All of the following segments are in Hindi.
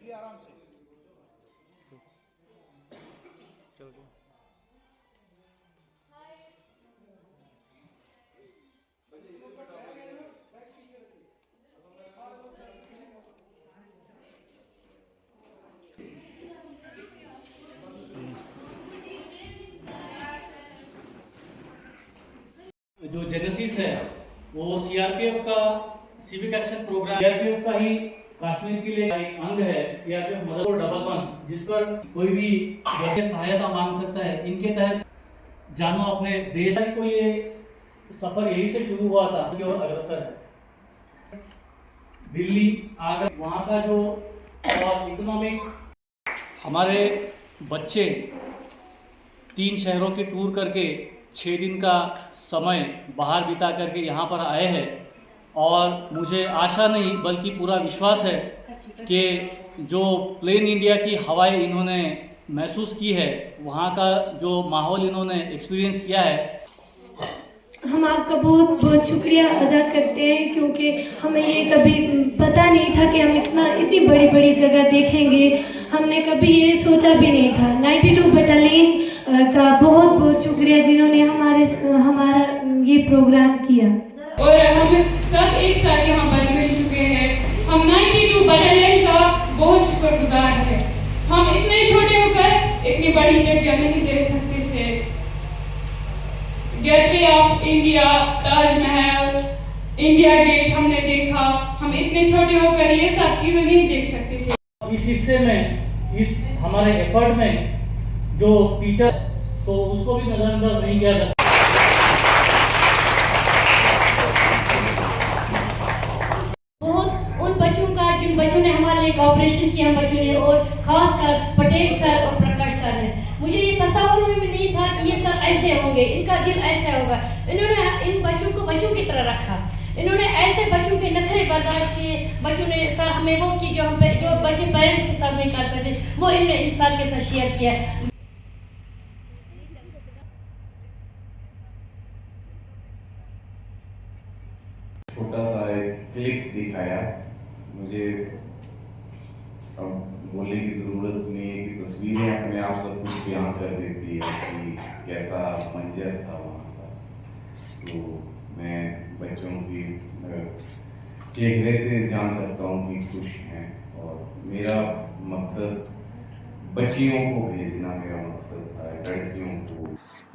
बैठिए आराम से। चलो। जो जेनेसिस है वो सीआरपीएफ का सिविक एक्शन प्रोग्राम, सीआरपीएफ का ही कश्मीर के लिए एक अंग है। सीआरपीएफ मदद डबल पंच, जिस पर कोई भी सहायता मांग सकता है। इनके तहत जानो अपने देश को ये सफर यही से शुरू हुआ था कि और अग्रसर है। दिल्ली, आगरा, वहाँ का जो इकोनॉमिक, हमारे बच्चे 3 शहरों की टूर करके 6 दिन का समय बाहर बिता करके यहाँ पर आए हैं और मुझे आशा नहीं बल्कि पूरा विश्वास है कि जो प्लेन इंडिया की हवाएं इन्होंने महसूस की है, वहाँ का जो माहौल इन्होंने एक्सपीरियंस किया है, हम आपका बहुत बहुत शुक्रिया अदा करते हैं, क्योंकि हमें ये कभी पता नहीं था कि हम इतनी बड़ी बड़ी जगह देखेंगे। हमने कभी ये सोचा भी नहीं था। 92 बटालियन का बहुत बहुत शुक्रिया जिन्होंने हमारा ये प्रोग्राम किया। और हम सब एक साथ यहाँ पर मिल चुके हैं। हम 92 बटालियन का बहुत शुक्रगुजार हैं। हम इतने छोटे होकर इतनी बड़ी जगह नहीं देख सकते थे। Gateway of India, Taj Mahal, India Gate हमने देखा। हम इतने छोटे होकर ये सब चीजें नहीं देख सकते थे। इस हिस्से में, इस हमारे एफर्ट में जो टीचर, तो उसको भी नजरअंदाज नहीं किया जाता। बहुत उन बच्चों का जिन बच्चों ने हमारे लिए कॉपरेशन किया, हम बच्चों ने, और खासकर पटेल सर और प्रकाश सर ने। मुझे ये तस्वुर में भी नहीं था कि ये सर ऐसे होंगे, इनका दिल ऐसा होगा। इन्होंने इन बच्चों को बच्चों की तरह रखा। इन्होंने ऐसे बच्चों के नखरे बर्दाश्त किए। बच्चों ने सर हमें वो की जो बच्चे पेरेंट्स के साथ नहीं कर सकते, वो इन्होंने इन सर के साथ शेयर किया। छोटा सा एक क्लिप दिखाया। मुझे अब बोलने की ज़रूरत नहीं है कि तस्वीरें अपने आप सब कुछ बयान कर देती है कि कैसा मंजर था वहाँ का। तो मैं बच्चों की चेहरे से जान सकता हूँ कि खुश हैं, और मेरा मकसद बच्चियों को भेजना मेरा मकसद था, लड़कियों को।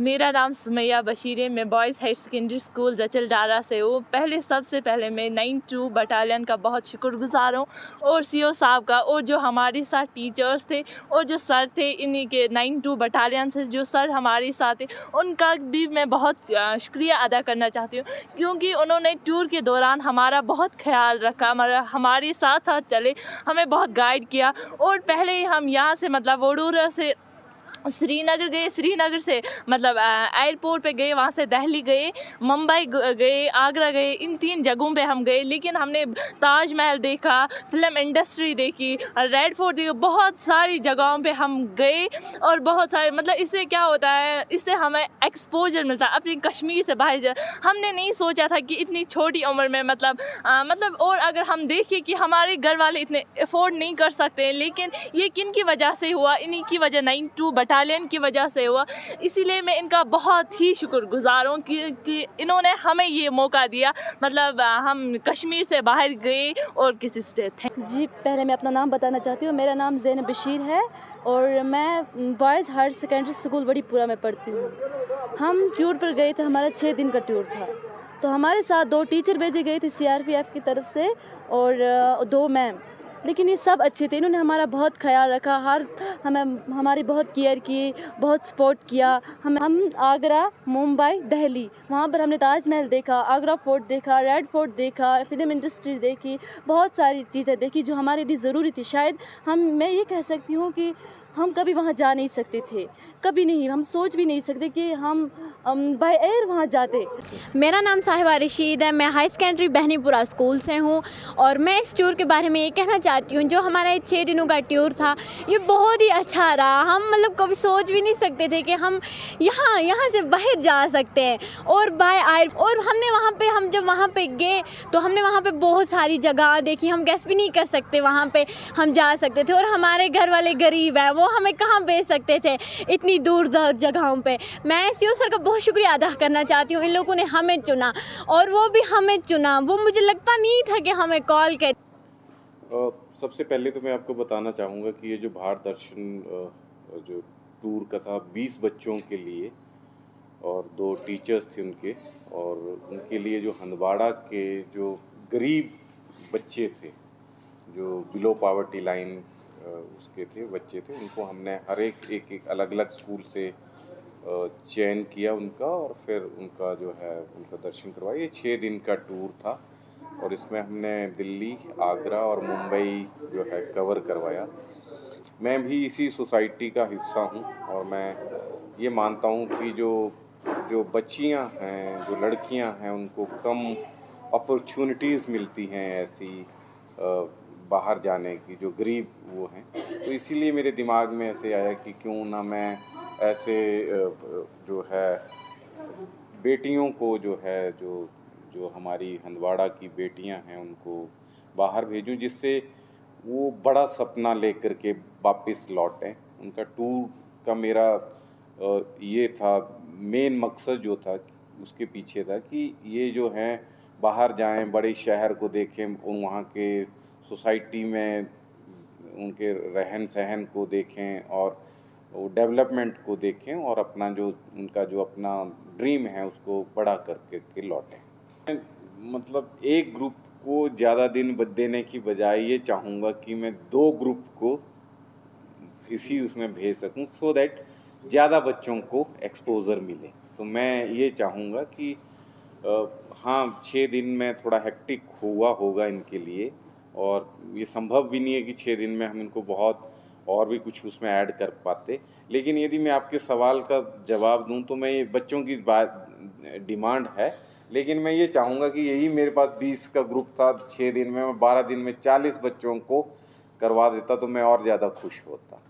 मेरा नाम सुमैया बशीर है। मैं बॉयज़ हायर सेकेंडरी स्कूल जचलडारा से हूँ। सबसे पहले मैं 92 बटालियन का बहुत शुक्रगुजार हूँ, और सीओ साहब का, और जो हमारे साथ टीचर्स थे और जो सर थे इन्हीं के 92 बटालियन से जो सर हमारे साथ थे, उनका भी मैं बहुत शुक्रिया अदा करना चाहती हूँ, क्योंकि उन्होंने टूर के दौरान हमारा बहुत ख्याल रखा, हमारे साथ साथ चले, हमें बहुत गाइड किया। और पहले ही हम यहाँ से मतलब वडोदरा से श्रीनगर गए, श्रीनगर से मतलब एयरपोर्ट पे गए, वहाँ से दिल्ली गए, मुंबई गए, आगरा गए। इन 3 जगहों पे हम गए, लेकिन हमने ताजमहल देखा, फिल्म इंडस्ट्री देखी, रेड फोर्ट देखा, बहुत सारी जगहों पे हम गए। और बहुत सारे मतलब इससे क्या होता है, इससे हमें एक्सपोजर मिलता है अपनी कश्मीर से बाहर। हमने नहीं सोचा था कि इतनी छोटी उम्र में मतलब और अगर हम देखें कि हमारे घर वाले इतने अफोर्ड नहीं कर सकते, लेकिन ये किन की वजह से हुआ, इन्हीं की वजह 92 बटालियन की वजह से हुआ। इसीलिए मैं इनका बहुत ही शुक्रगुजार हूँ कि इन्होंने हमें ये मौका दिया, मतलब हम कश्मीर से बाहर गए और किसी स्टेट थे। जी, पहले मैं अपना नाम बताना चाहती हूँ। मेरा नाम ज़ैनब बशीर है और मैं बॉयज़ हायर सेकेंडरी स्कूल बड़ीपुरा में पढ़ती हूँ। हम टूर पर गए थे, हमारा 6 दिन का टूर था। तो हमारे साथ 2 टीचर भेजे गए थे सीआरपीएफ की तरफ से और 2 मैम, लेकिन ये सब अच्छे थे। इन्होंने हमारा बहुत ख्याल रखा, हमारी बहुत केयर की, बहुत सपोर्ट किया। हम आगरा, मुंबई, दिल्ली, वहाँ पर हमने ताजमहल देखा, आगरा फोर्ट देखा, रेड फोर्ट देखा, फिल्म इंडस्ट्री देखी, बहुत सारी चीज़ें देखी जो हमारे लिए ज़रूरी थी। शायद मैं ये कह सकती हूँ कि हम कभी वहाँ जा नहीं सकते थे, कभी नहीं, हम सोच भी नहीं सकते कि हम बाय एयर वहाँ जाते। मेरा नाम साहिबा रशीद है, मैं हाई सेकेंडरी बहनीपुरा स्कूल से हूँ और मैं इस टूर के बारे में ये कहना चाहती हूँ, जो हमारा 6 दिनों का टूर था ये बहुत ही अच्छा रहा। हम मतलब कभी सोच भी नहीं सकते थे कि हम यहाँ से बाहर जा सकते हैं और बाय एयर। और हमने हम जब वहाँ पे गए तो हमने वहाँ पे बहुत सारी जगह देखी, हम गैस भी नहीं कर सकते वहाँ पे हम जा सकते थे। और हमारे घर वाले गरीब हैं, वो हमें कहाँ भेज सकते थे इतनी दूर जगहों पे। मैं सीओ सर का बहुत शुक्रिया अदा करना चाहती हूँ, इन लोगों ने हमें चुना और वो भी हमें चुना, वो मुझे लगता नहीं था कि हमें कॉल कर। सबसे पहले तो मैं आपको बताना चाहूँगा कि ये जो भारत दर्शन जो टूर का था 20 बच्चों के लिए और 2 टीचर्स थे उनके, और उनके लिए जो हंदवाड़ा के जो गरीब बच्चे थे, जो बिलो पावर्टी लाइन उसके थे बच्चे थे, उनको हमने हर एक अलग अलग स्कूल से चयन किया उनका, और फिर उनका जो है उनका दर्शन करवाया। ये 6 दिन का टूर था और इसमें हमने दिल्ली, आगरा और मुंबई जो है कवर करवाया। मैं भी इसी सोसाइटी का हिस्सा हूँ और मैं ये मानता हूँ कि जो बच्चियाँ हैं, जो लड़कियाँ हैं, उनको कम अपॉर्चुनिटीज़ मिलती हैं ऐसी बाहर जाने की, जो गरीब वो हैं। तो इसीलिए मेरे दिमाग में ऐसे आया कि क्यों ना मैं ऐसे जो है बेटियों को जो है जो हमारी हंदवाड़ा की बेटियां हैं उनको बाहर भेजूं, जिससे वो बड़ा सपना लेकर के वापस लौटें। उनका टूर का मेरा ये था, मेन मकसद जो था उसके पीछे था कि ये जो हैं बाहर जाएं, बड़े शहर को देखें, वहाँ के सोसाइटी में उनके रहन सहन को देखें और वो डेवलपमेंट को देखें और अपना जो उनका जो अपना ड्रीम है उसको बड़ा करके लौटें। मतलब एक ग्रुप को ज़्यादा दिन देने की बजाय ये चाहूँगा कि मैं 2 ग्रुप को इसी उसमें भेज सकूं, सो दैट ज़्यादा बच्चों को एक्सपोज़र मिले। तो मैं ये चाहूँगा कि हाँ 6 दिन में थोड़ा हेक्टिक होगा इनके लिए, और ये संभव भी नहीं है कि 6 दिन में हम इनको बहुत और भी कुछ उसमें ऐड कर पाते। लेकिन यदि मैं आपके सवाल का जवाब दूं तो मैं ये बच्चों की बात डिमांड है, लेकिन मैं ये चाहूँगा कि यही मेरे पास 20 का ग्रुप था, 6 दिन में मैं 12 दिन में 40 बच्चों को करवा देता तो मैं और ज़्यादा खुश होता।